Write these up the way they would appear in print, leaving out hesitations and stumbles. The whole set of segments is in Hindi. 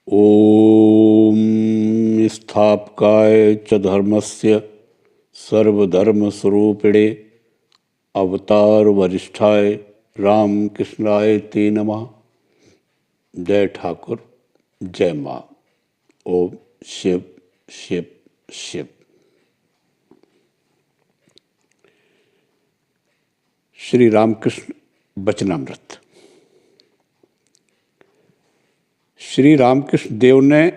ॐ स्थापकाय च धर्मस्य सर्वधर्मस्वरूपिणे अवतार वरिष्ठाय रामकृष्णाय ते नमः। जय ठाकुर, जय माँ। ओम शिव शिव शिव। श्री रामकृष्ण वचनामृत। श्री रामकृष्ण देव ने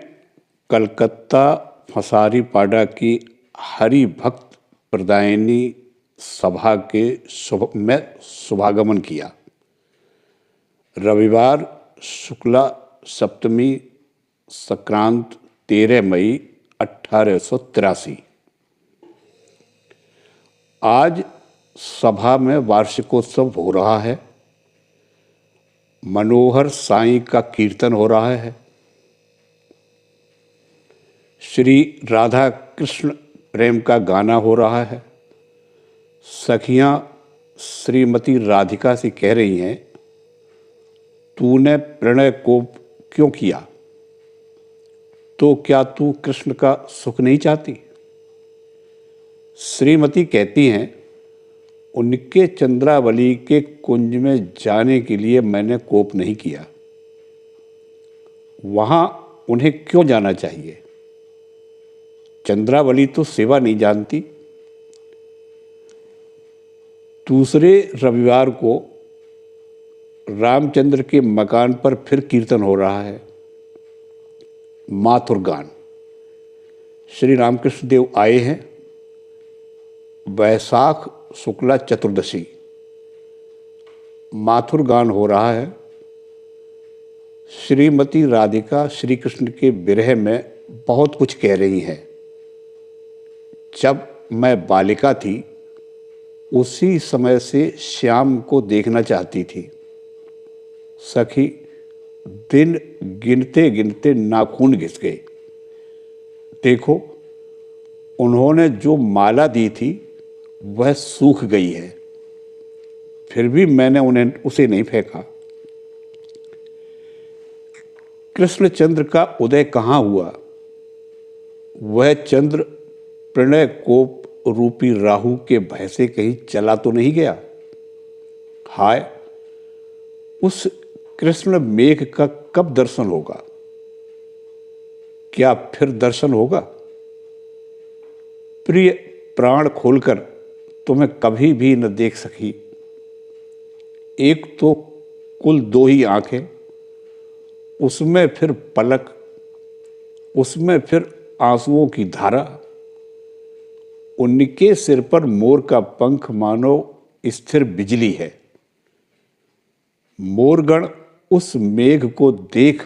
कलकत्ता फसारीपाड़ा की हरि भक्त प्रदायिनी सभा के में शुभागमन किया। रविवार शुक्ला सप्तमी संक्रांत 13 मई 1883। आज सभा में वार्षिकोत्सव हो रहा है। मनोहर साईं का कीर्तन हो रहा है। श्री राधा कृष्ण प्रेम का गाना हो रहा है। सखियां श्रीमती राधिका से कह रही हैं, तूने प्रणय को क्यों किया? तो क्या तू कृष्ण का सुख नहीं चाहती? श्रीमती कहती हैं, उनके चंद्रावली के कुंज में जाने के लिए मैंने कोप नहीं किया। वहां उन्हें क्यों जाना चाहिए? चंद्रावली तो सेवा नहीं जानती। दूसरे रविवार को रामचंद्र के मकान पर फिर कीर्तन हो रहा है। माथुर गान। श्री रामकृष्ण देव आए हैं। वैशाख शुक्ला चतुर्दशी। माथुर गान हो रहा है। श्रीमती राधिका श्री कृष्ण के विरह में बहुत कुछ कह रही हैं। जब मैं बालिका थी उसी समय से श्याम को देखना चाहती थी। सखी दिन गिनते गिनते नाखून घिस गए। देखो, उन्होंने जो माला दी थी वह सूख गई है, फिर भी मैंने उसे नहीं फेंका। कृष्णचंद्र का उदय कहाँ हुआ? वह चंद्र प्रणय कोप रूपी राहु के भय से कहीं चला तो नहीं गया? हाय, उस कृष्ण मेघ का कब दर्शन होगा? क्या फिर दर्शन होगा? प्रिय, प्राण खोलकर तुम्हें कभी भी न देख सकी। एक तो कुल 2 ही आंखें, उसमें फिर पलक, उसमें फिर आंसुओं की धारा। उनके सिर पर मोर का पंख मानो स्थिर बिजली है। मोरगण उस मेघ को देख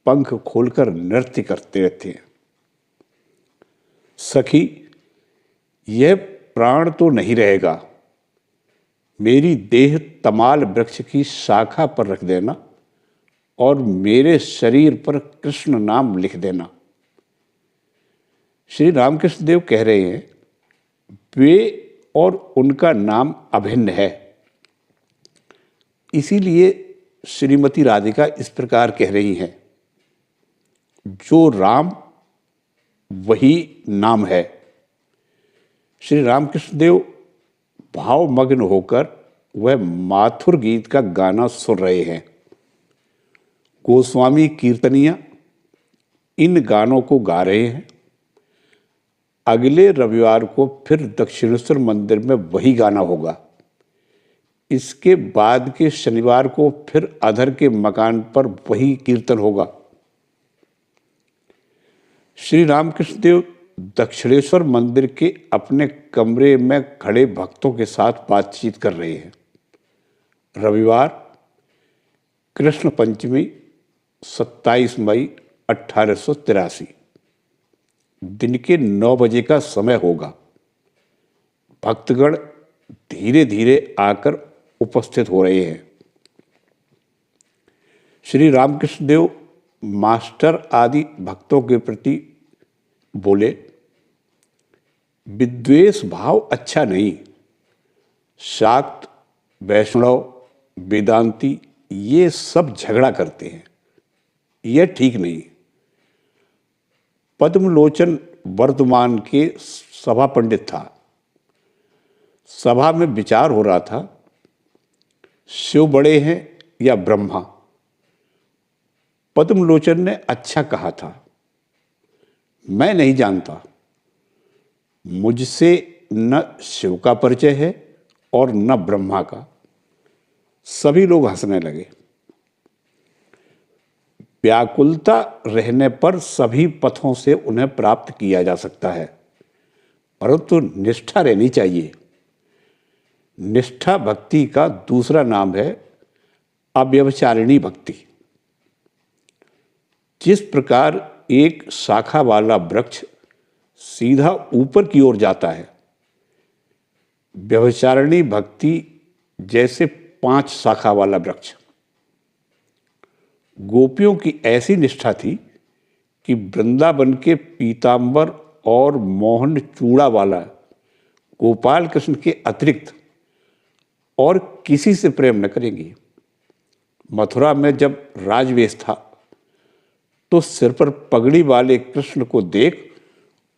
पंख खोलकर नृत्य करते रहते हैं। सखी, यह प्राण तो नहीं रहेगा। मेरी देह तमाल वृक्ष की शाखा पर रख देना और मेरे शरीर पर कृष्ण नाम लिख देना। श्री रामकृष्ण देव कह रहे हैं, वे और उनका नाम अभिन्न है। इसीलिए श्रीमती राधिका इस प्रकार कह रही हैं, जो राम वही नाम है। श्री रामकृष्ण देव भावमग्न होकर वह माथुर गीत का गाना सुन रहे हैं। गोस्वामी कीर्तनिया इन गानों को गा रहे हैं। अगले रविवार को फिर दक्षिणेश्वर मंदिर में वही गाना होगा। इसके बाद के शनिवार को फिर अधर के मकान पर वही कीर्तन होगा। श्री रामकृष्ण देव दक्षिणेश्वर मंदिर के अपने कमरे में खड़े भक्तों के साथ बातचीत कर रहे हैं। रविवार कृष्ण पंचमी 27 मई 1883। दिन के 9 बजे का समय होगा। भक्तगण धीरे धीरे आकर उपस्थित हो रहे हैं। श्री रामकृष्ण देव मास्टर आदि भक्तों के प्रति बोले, विद्वेष भाव अच्छा नहीं। शाक्त, वैष्णव, वेदांती ये सब झगड़ा करते हैं। यह ठीक नहीं। पद्मलोचन वर्धमान के सभा पंडित था। सभा में विचार हो रहा था, शिव बड़े हैं या ब्रह्मा। पद्मलोचन ने अच्छा कहा था, मैं नहीं जानता, मुझसे न शिव का परिचय है और न ब्रह्मा का। सभी लोग हंसने लगे। व्याकुलता रहने पर सभी पथों से उन्हें प्राप्त किया जा सकता है, परंतु निष्ठा रहनी चाहिए। निष्ठा भक्ति का दूसरा नाम है अव्यभिचारिणी भक्ति। जिस प्रकार एक शाखा वाला वृक्ष सीधा ऊपर की ओर जाता है, व्यभिचारिणी भक्ति जैसे 5 शाखा वाला वृक्ष। गोपियों की ऐसी निष्ठा थी कि वृंदावन के पीतांबर और मोहन चूड़ा वाला गोपाल कृष्ण के अतिरिक्त और किसी से प्रेम न करेंगी। मथुरा में जब राजवेश था तो सिर पर पगड़ी वाले कृष्ण को देख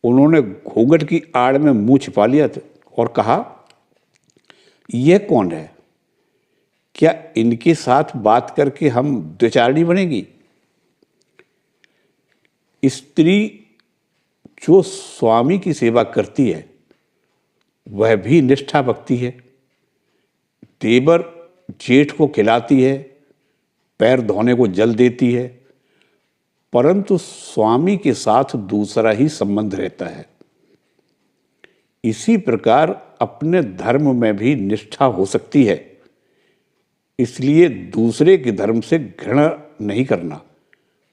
उन्होंने घूंघट की आड़ में मुंह छिपा लिया था और कहा, यह कौन है? क्या इनके साथ बात करके हम द्विचारिणी बनेंगी? स्त्री जो स्वामी की सेवा करती है वह भी निष्ठा भक्ति है। देवर जेठ को खिलाती है, पैर धोने को जल देती है, परंतु स्वामी के साथ दूसरा ही संबंध रहता है। इसी प्रकार अपने धर्म में भी निष्ठा हो सकती है। इसलिए दूसरे के धर्म से घृणा नहीं करना,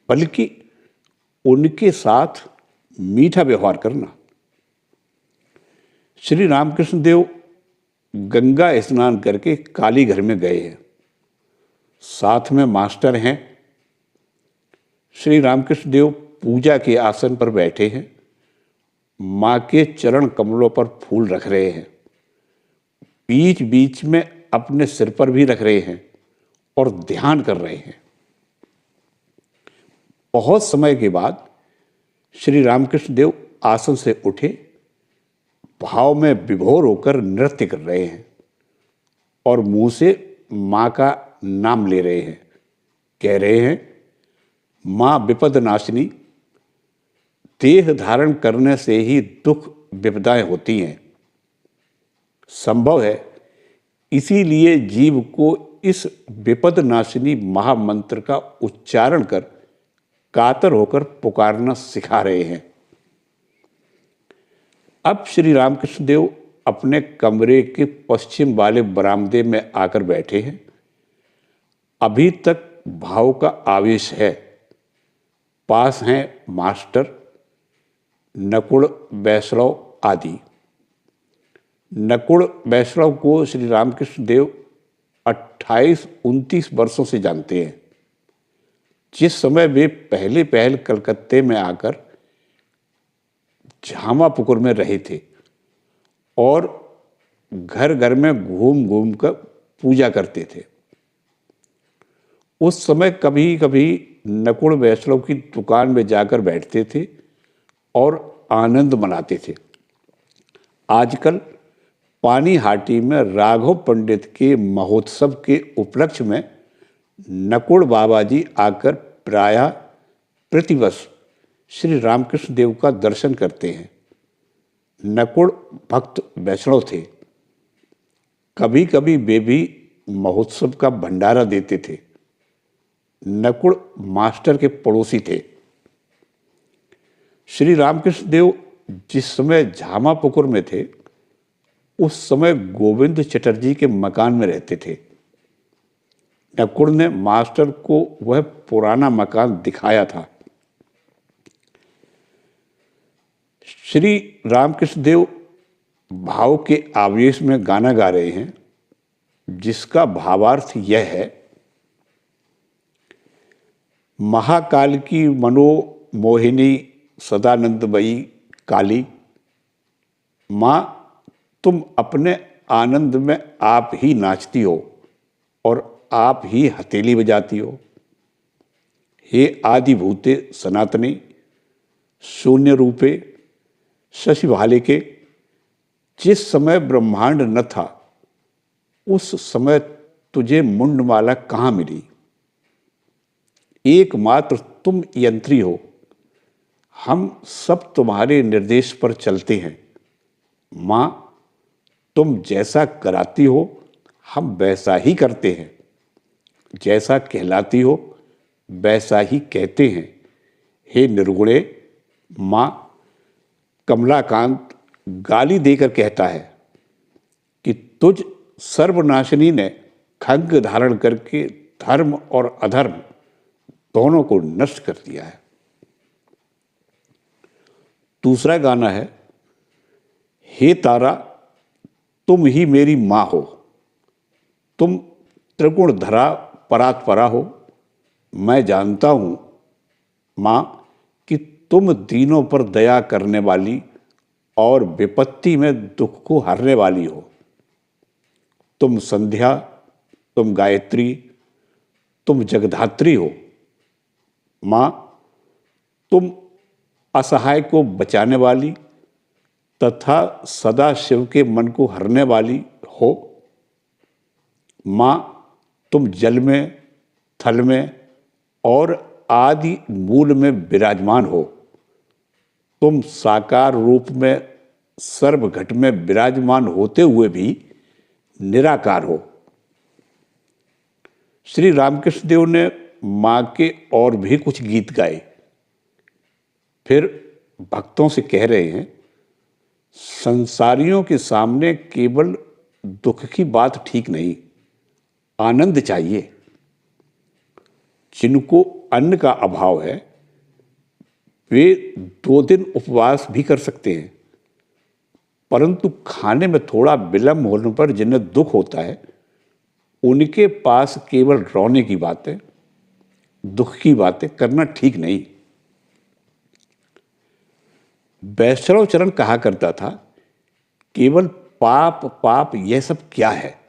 बल्कि उनके साथ मीठा व्यवहार करना। श्री रामकृष्ण देव गंगा स्नान करके काली घर में गए हैं। साथ में मास्टर हैं। श्री रामकृष्ण देव पूजा के आसन पर बैठे हैं। माँ के चरण कमलों पर फूल रख रहे हैं। बीच बीच में अपने सिर पर भी रख रहे हैं और ध्यान कर रहे हैं। बहुत समय के बाद श्री रामकृष्ण देव आसन से उठे, भाव में विभोर होकर नृत्य कर रहे हैं और मुंह से माँ का नाम ले रहे हैं। कह रहे हैं, माँ विपद नाशिनी, देह धारण करने से ही दुख विपदाएं होती हैं। संभव है इसीलिए जीव को इस विपद नाशिनी महामंत्र का उच्चारण कर कातर होकर पुकारना सिखा रहे हैं। अब श्री रामकृष्ण देव अपने कमरे के पश्चिम वाले बरामदे में आकर बैठे हैं। अभी तक भाव का आवेश है। पास हैं मास्टर, नकुड़, वैष्णव आदि। नकुड़ वैष्णव को श्री रामकृष्ण देव 28-29 वर्षों से जानते हैं। जिस समय वे पहले कलकत्ते में आकर झामापुकुर में रहे थे और घर घर में घूम घूम कर पूजा करते थे, उस समय कभी कभी नकुड़ वैष्णव की दुकान में जाकर बैठते थे और आनंद मनाते थे। आजकल पानीहाटी में राघव पंडित के महोत्सव के उपलक्ष्य में नकुड़ बाबा जी आकर प्रायः प्रतिवर्ष श्री रामकृष्ण देव का दर्शन करते हैं। नकुड़ भक्त वैष्णव थे। कभी कभी वे भी महोत्सव का भंडारा देते थे। नकुड़ मास्टर के पड़ोसी थे। श्री रामकृष्ण देव जिस समय झामापुकुर में थे उस समय गोविंद चटर्जी के मकान में रहते थे। नकुड़ ने मास्टर को वह पुराना मकान दिखाया था। श्री रामकृष्ण देव भाव के आवेश में गाना गा रहे हैं, जिसका भावार्थ यह है, महाकाल की मनोमोहिनी सदानंदमयी काली, माँ तुम अपने आनंद में आप ही नाचती हो और आप ही हथेली बजाती हो। हे आदिभूते सनातनी, शून्य रूपे शशि भालिके, जिस समय ब्रह्मांड न था उस समय तुझे मुंडमाला कहाँ मिली। एकमात्र तुम यंत्री हो, हम सब तुम्हारे निर्देश पर चलते हैं। माँ, तुम जैसा कराती हो हम वैसा ही करते हैं, जैसा कहलाती हो वैसा ही कहते हैं। हे निर्गुणे। माँ, कमलाकांत गाली देकर कहता है कि तुझ सर्वनाशिनी ने खड्ग धारण करके धर्म और अधर्म दोनों को नष्ट कर दिया है। दूसरा गाना है, हे तारा तुम ही मेरी माँ हो, तुम त्रिगुण धरा परात्परा हो। मैं जानता हूँ माँ कि तुम दीनों पर दया करने वाली और विपत्ति में दुख को हरने वाली हो। तुम संध्या, तुम गायत्री, तुम जगधात्री हो। माँ, तुम असहाय को बचाने वाली तथा सदा शिव के मन को हरने वाली हो। माँ, तुम जल में, थल में और आदि मूल में विराजमान हो। तुम साकार रूप में सर्वघट में विराजमान होते हुए भी निराकार हो। श्री रामकृष्ण देव ने माँ के और भी कुछ गीत गाए। फिर भक्तों से कह रहे हैं, संसारियों के सामने केवल दुख की बात ठीक नहीं, आनंद चाहिए। जिनको अन्न का अभाव है वे 2 दिन उपवास भी कर सकते हैं, परंतु खाने में थोड़ा विलंब होने पर जिन्हें दुख होता है उनके पास केवल रोने की बातें, दुख की बातें करना ठीक नहीं। वैष्णव चरण कहा करता था, केवल पाप पाप यह सब क्या है,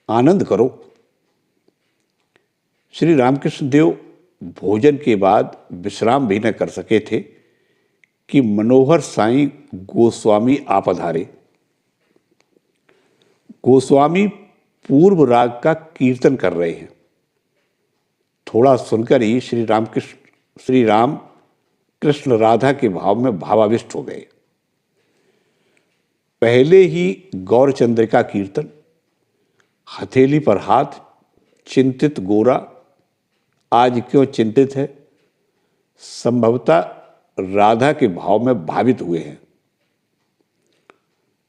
आनंद करो। श्री रामकृष्ण देव भोजन के बाद विश्राम भी न कर सके थे कि मनोहर साईं गोस्वामी आ पधारे। गोस्वामी पूर्व राग का कीर्तन कर रहे हैं। थोड़ा सुनकर ही श्री राम कृष्ण राधा के भाव में भावाविष्ट हो गए। पहले ही गौरचंद्र का कीर्तन, हथेली पर हाथ, चिंतित गोरा आज क्यों चिंतित है, संभवतः राधा के भाव में भावित हुए हैं।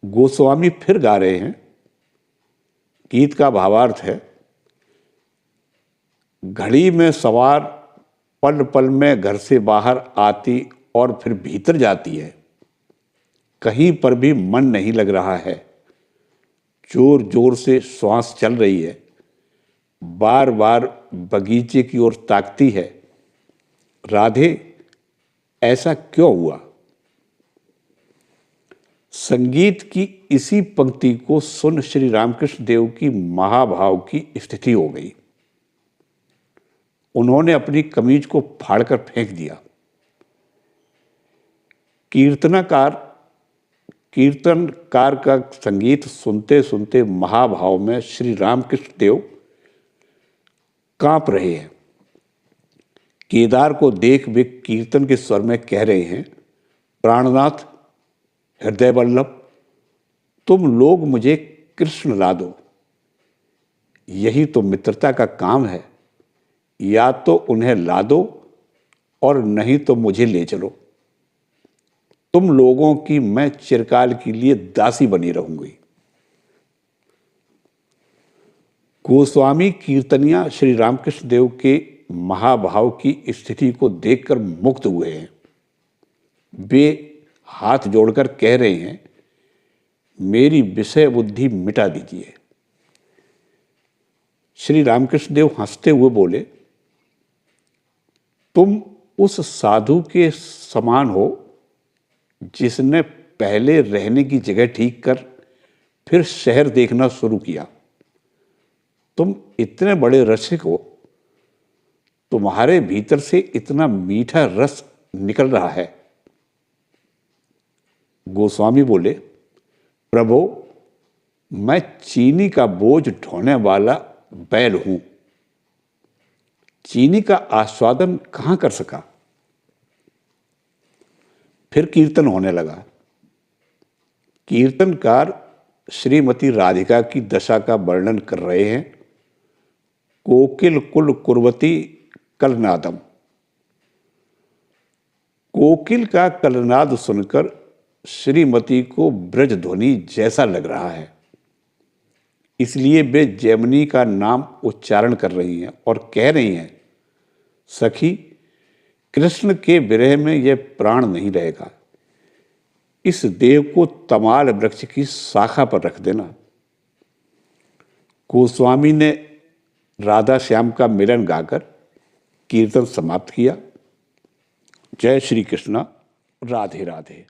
गोस्वामी फिर गा रहे हैं। गीत का भावार्थ है, घड़ी में सवार पल पल में घर से बाहर आती और फिर भीतर जाती है, कहीं पर भी मन नहीं लग रहा है, जोर जोर से श्वास चल रही है, बार बार बगीचे की ओर ताकती है। राधे, ऐसा क्यों हुआ? संगीत की इसी पंक्ति को सुन श्री रामकृष्ण देव की महाभाव की स्थिति हो गई। उन्होंने अपनी कमीज को फाड़कर फेंक दिया। कीर्तनकार का संगीत सुनते सुनते महाभाव में श्री रामकृष्ण देव कांप रहे हैं। केदार को देख वे कीर्तन के स्वर में कह रहे हैं, प्राणनाथ, हृदय वल्लभ, तुम लोग मुझे कृष्ण ला दो। यही तो मित्रता का काम है, या तो उन्हें ला दो और नहीं तो मुझे ले चलो। तुम लोगों की मैं चिरकाल के लिए दासी बनी रहूंगी। गोस्वामी कीर्तनिया श्री रामकृष्ण देव के महाभाव की स्थिति को देखकर मुग्ध हुए हैं। वे हाथ जोड़कर कह रहे हैं, मेरी विषय बुद्धि मिटा दीजिए। श्री रामकृष्ण देव हंसते हुए बोले, तुम उस साधु के समान हो जिसने पहले रहने की जगह ठीक कर फिर शहर देखना शुरू किया। तुम इतने बड़े रसिक हो, तुम्हारे भीतर से इतना मीठा रस निकल रहा है, गोस्वामी बोले, प्रभु, मैं चीनी का बोझ ढोने वाला बैल हूं, चीनी का आस्वादन कहां कर सका। फिर कीर्तन होने लगा। कीर्तनकार श्रीमती राधिका की दशा का वर्णन कर रहे हैं। कोकिल कुल कुर्वती कलनादम। कोकिल का कलनाद सुनकर श्रीमती को ब्रज ध्वनि जैसा लग रहा है, इसलिए वे जैमिनी का नाम उच्चारण कर रही हैं और कह रही हैं, सखी, कृष्ण के विरह में यह प्राण नहीं रहेगा, इस देव को तमाल वृक्ष की शाखा पर रख देना। गोस्वामी ने राधा श्याम का मिलन गाकर कीर्तन समाप्त किया। जय श्री कृष्ण। राधे राधे।